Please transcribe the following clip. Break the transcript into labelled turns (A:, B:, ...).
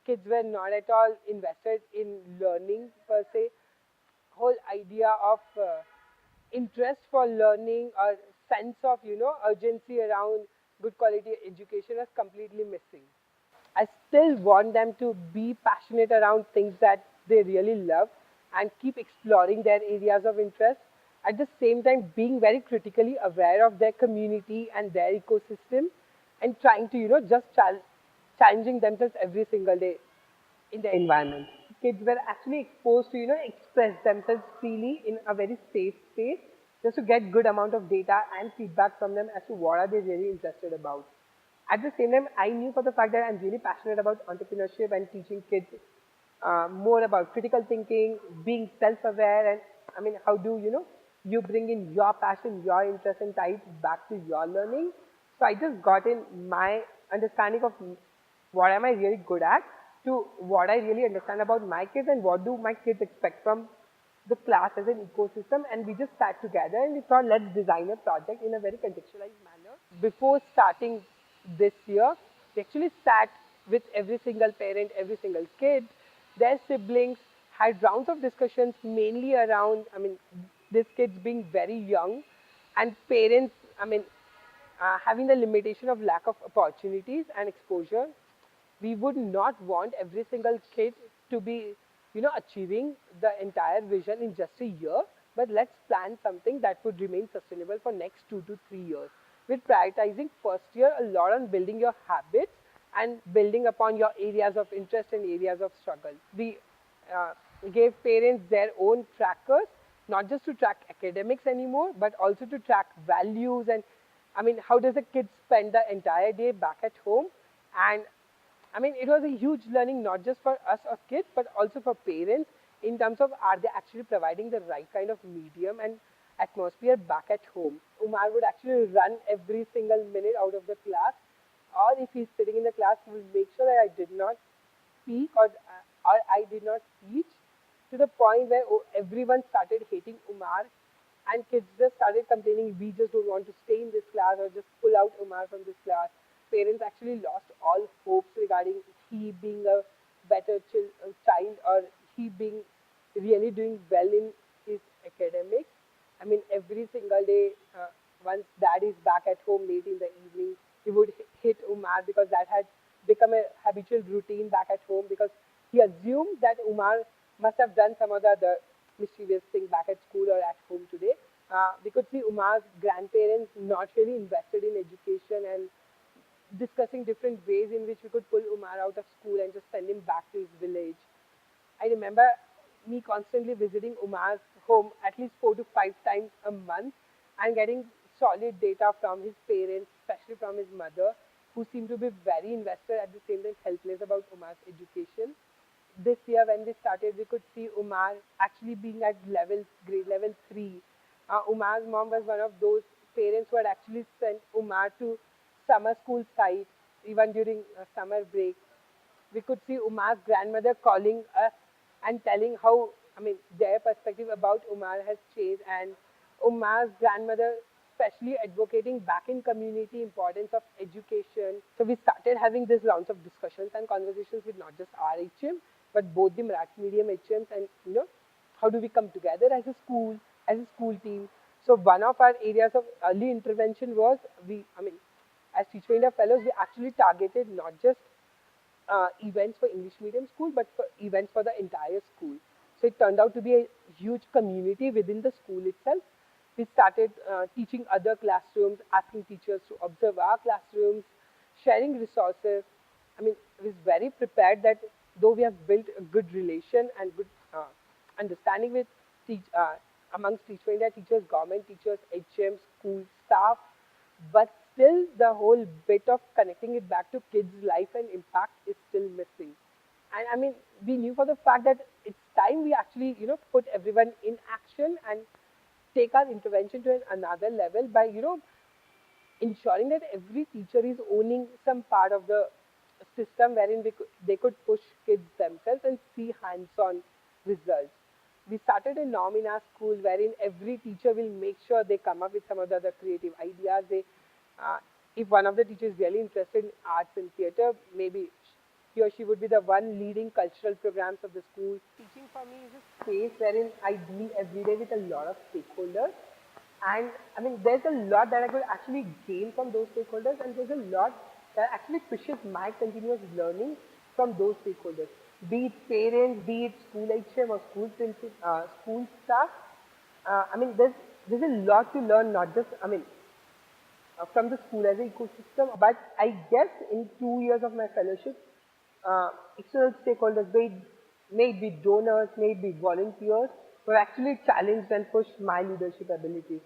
A: kids were not at all invested in learning per se. Whole idea of interest for learning or sense of urgency around good quality education was completely missing. I still want them to be passionate around things that they really love and keep exploring their areas of interest. At the same time, being very critically aware of their community and their ecosystem and trying to, just challenging themselves every single day in the environment. Kids were actually exposed to, express themselves freely in a very safe space just to get good amount of data and feedback from them as to what are they really interested about. At the same time, I knew for the fact that I'm really passionate about entrepreneurship and teaching kids more about critical thinking, being self-aware, and I mean, how do you bring in your passion, your interest, and tie it back to your learning. So I just got in my understanding of what am I really good at to what I really understand about my kids and what do my kids expect from the class as an ecosystem, and we just sat together and we thought let's design a project in a very contextualized manner. Before starting this year, we actually sat with every single parent, every single kid, their siblings, had rounds of discussions mainly around, I mean, these kids being very young and parents, I mean, having the limitation of lack of opportunities and exposure. We would not want every single kid to be, achieving the entire vision in just a year, but let's plan something that would remain sustainable for next 2 to 3 years. We're prioritizing first year a lot on building your habits and building upon your areas of interest and areas of struggle. We uh, gave parents their own trackers, not just to track academics anymore, but also to track values and, I mean, how does a kid spend the entire day back at home? And I mean, it was a huge learning, not just for us or kids, but also for parents in terms of are they actually providing the right kind of medium and atmosphere back at home. Umar would actually run every single minute out of the class, or if he's sitting in the class, he will make sure that I did not speak or I did not teach, to the point where everyone started hating Umar and kids just started complaining, we just don't want to stay in this class or just pull out Umar from this class. Parents actually lost all hopes regarding he being a better child or he being really doing well in his academics. I mean, every single day, once dad is back at home late in the evening, he would hit Umar because that had become a habitual routine back at home because he assumed that Umar must have done some other mischievous thing back at school or at home today. We could see Umar's grandparents not really invested in education and discussing different ways in which we could pull Umar out of school and just send him back to his village. I remember me constantly visiting Umar's home at least 4 to 5 times a month and getting solid data from his parents, especially from his mother, who seemed to be very invested at the same time helpless about Umar's education. This year when we started, we could see Umar actually being at grade level 3. Umar's mom was one of those parents who had actually sent Umar to summer school site even during summer break. We could see Umar's grandmother calling us and telling how, I mean, their perspective about Umar has changed, and Umar's grandmother especially advocating back in community importance of education. So we started having these rounds of discussions and conversations with not just our HM, but both the Marathi medium HMs and, how do we come together as a school team. So one of our areas of early intervention was I mean, as Teacher India Fellows, we actually targeted not just events for English medium school, but for events for the entire school. So it turned out to be a huge community within the school itself. We started teaching other classrooms, asking teachers to observe our classrooms, sharing resources. I mean, I was very prepared that though we have built a good relation and good understanding with amongst Teacher India teachers, government teachers, HM, school staff, but still the whole bit of connecting it back to kids' life and impact is still missing. And I mean, we knew for the fact that it's time we actually, put everyone in action and take our intervention to another level by, ensuring that every teacher is owning some part of the system wherein they could push kids themselves and see hands-on results. We started a norm in our school wherein every teacher will make sure they come up with some of the other creative ideas. Uh, if one of the teachers is really interested in arts and theater, maybe he or she would be the one leading cultural programs of the school. Teaching for me is a space wherein I deal every day with a lot of stakeholders. And I mean, there's a lot that I could actually gain from those stakeholders, and there's a lot that actually pushes my continuous learning from those stakeholders. Be it parents, be it school HM or school staff. I mean, there's a lot to learn, not just, I mean, from the school as an ecosystem. But I guess in 2 years of my fellowship, external stakeholders, may it be donors, may it be volunteers, who have actually challenged and pushed my leadership abilities.